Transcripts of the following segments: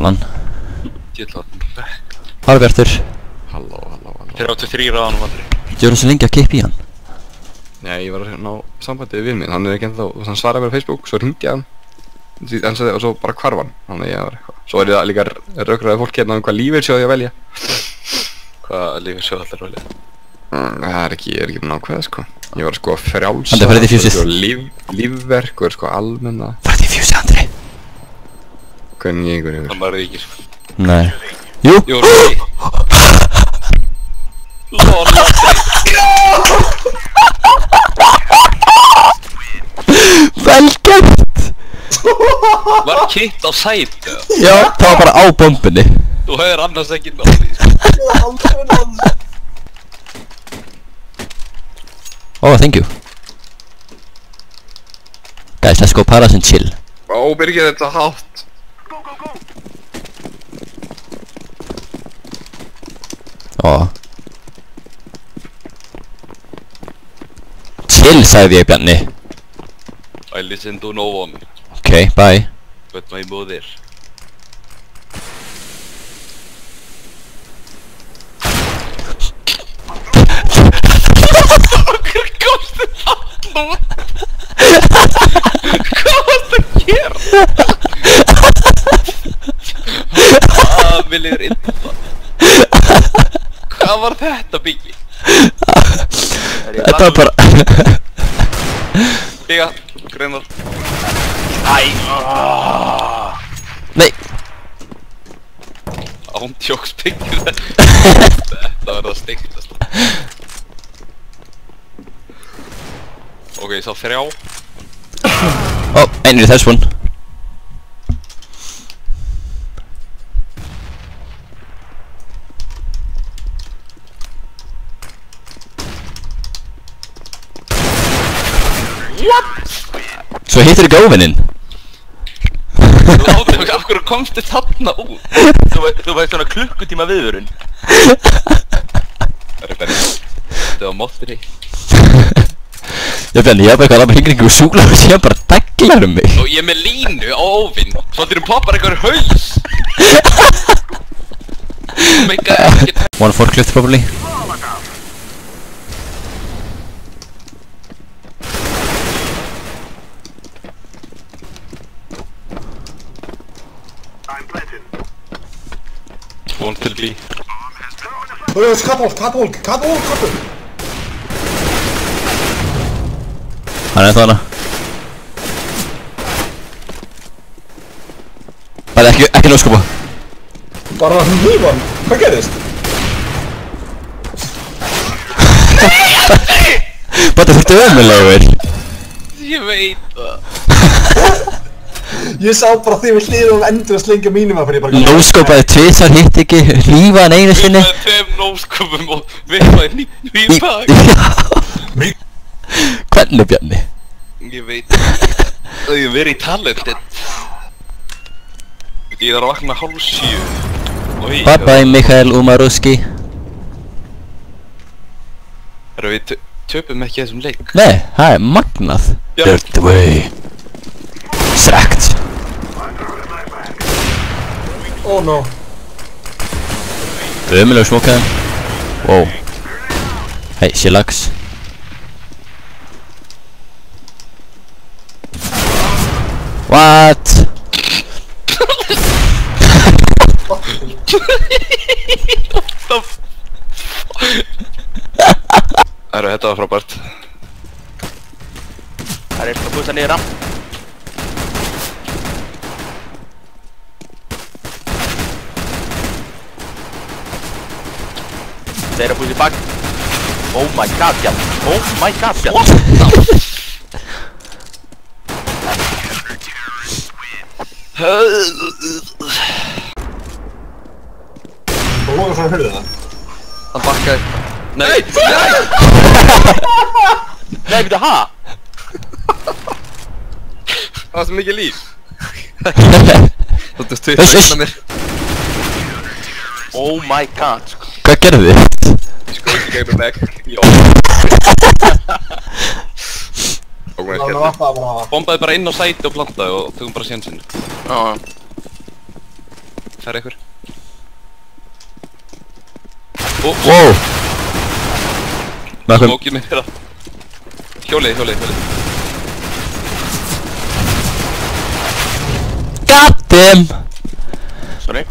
talan. Djöðla. Harbjartur. Halló. 33 á hann vandri. Þú erum svo lengi að kippa í hann. Nei, ég var að ná sambandi við minn, hann er ekki ennþá, hann svaraði mér á Facebook, svo hringdi ég hann. Hann sagði, og svo bara hvarf hann, þannig að ég var eitthvað. Svo er ég líka rökraði fólk hérna hvað lífeyrissjóð ég að velja. Hvað lífeyrissjóð allir velja? Það er ekki nákvæða sko. Ég var sko frjálsa. Andri, farið í fjúsið. Lífverk og sko almenna. Farið í fjúsið, Andri. Hvernig ég ykkur yfir? Það var ekki sko. Nei. Jú! Jú, Rúi. Lóla. Vel gert! Var kitt á sætu? Já, það var bara á bombunni. Þú hefur annars ekki náði sko. Oh, thank you. Guys, let's go paras and chill. Ó, Birgir, þetta er hátt. Oh. Chill, sagði ég, Bjarni. I listen to no one. Okay, bye. But my mother. Okkur komstu þarna? Hvað varst að gera? Hvað viljur inn það? Hvað var þetta, Biggi? Þetta var bara... Bigga, greinar. Nei! Ándjóks, Biggi. Þetta verða steiktast. Ok, ég sá 3. Oh, einri þess one. Svo hittir ekki óvinninn. Af hverju komstu þarna út? Þú veist svona klukkutíma viðvörun. Það er bara... Þetta var móttir heitt. Já, Bjarni, ég hef bara eitthvað að labba hringringu og súkla og síðan bara deglar mig. Og ég er með línu á óvinn. Svo þegar hún poppar eitthvað haus. Meika ekkert... One forklift probably. One till B. Catwalk! Hann er þarna. Það er ekki nóskopa. Bara hnífan, hvað gerðist? Bara þú ertu ömulegur. Ég veit það. Ég sá bara því við hlýðum og endur að slengja mínum að fyrir bara... Nóskopaði tvisar, hitt ekki, hnífa hann einu sinni. Við með 2 nóskopum og veifaði nýbak. Hvernig, Bjarni? Ég veit það. Ég verið í talented. Ég þarf að vakna 6:30. Bye bye, Mikael Umaruski. Erum við töpum ekki þessum leik? Nei, það er magnað. Já. Dirt away. Srekt. Oh no. Ömulegur smókaðan. Wow. Hei, Shilax. What? Þetta var frábært. Það er eitthvað að bústa niður ramp. Þeir eru að bústa í bak. Oh my god, Bjarni. Oh my god, Bjarni. Þú lóðum svona að hörðu það? Hann bakkaði. Nei! Nei, veitu, ha? Það var svo mikið líf. Þú veist, Uss. mér. Oh my god. Hvað gerðu þið? Ég skoði ekki gegnum meg. Já. Það var bara... Bombaði bara inn á sæti og plantaði og tökum bara sénsinn. Já. Það er einhver. Wow. Með okkur. Smókið mig fyrir það. Hjólið. God damn. Sorry.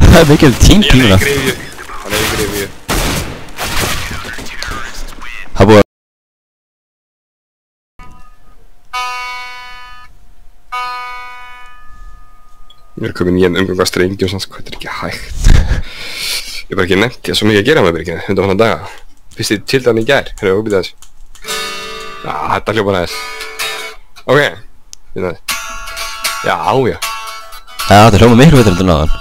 Það er mikið tímpímuna. Hann er í grifju. Það búið að... Mér er komin nýjan umgang að strengjum svona, sko, þetta er ekki hægt. Ég er bara ekki nefnt, ég er svo mikið að gera með byrkina, 100 daga. Fyrst ég tildan í gær, hérna, óbyrðið þessu. Já, þetta hljópa næðis. Ok, við næðis. Já. Já, þetta hljóma miklu betur en náðan.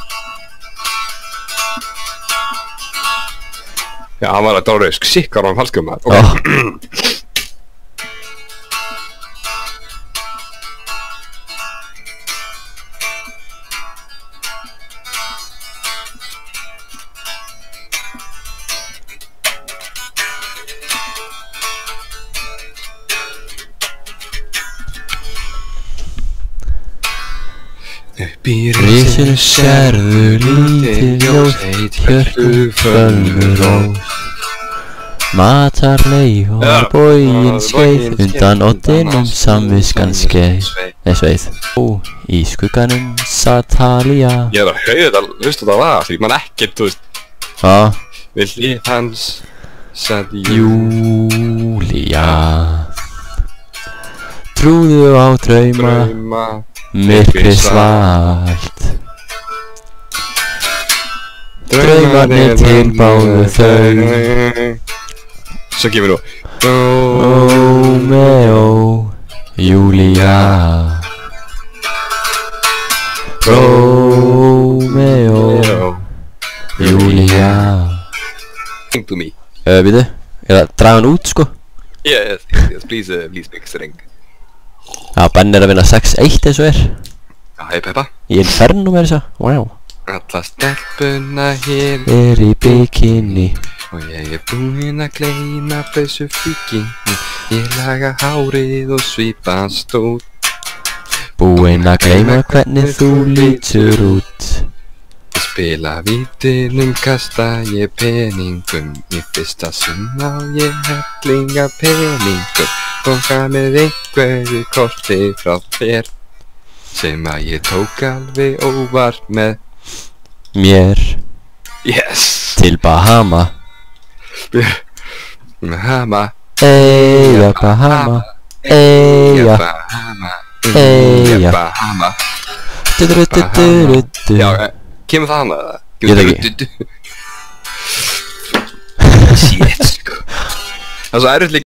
Já, hann var að dára sikkar á hann falskum maður. Ok. Rísinu sérðu lítið ljós, hjörtu fölgur rós. Matarleifar bógin skeið, undan oddinum samviskan skeið. Sveið. Í skugganum sat Talía. Ég er að hlusta þetta lag, því man ekkert, þú veist. Já. Við hlið hans sat Júlía. Trúðu á drauma. Myrkrið svalt. Draumarnir tilbáðu þau. Svo kemur nú Rómeó, Júlía. Rómeó, Júlía. Sing to me. Býtu, ég að draga hann út, sko. Yes, please make string. Já, Ben er að vinna 6-1 eins og er. Já, hei Peppa. Í Inferno með þess að, wow. Alla stelpuna hér Er í bikini. og ég er búinn að gleyma þessu fíkinni. Ég laga hárið og svipa stót. Búinn að gleyma hvernig þú lítur út. Ég spila vítinum, kasta ég peningum. Í fyrsta sinn á ég hellinga peningum. Konga með einhverju korti frá þér sem að ég tók alveg óvart með Mér Yes! til Bahama. Bahama. Eyja Bahama. Eyja. Bahama. Eyja. Bahama. Du-du-du-du-du-du. Já, kemur það hana eða? Ég veit ekki. Shit, sko. Það er svo erfitt líka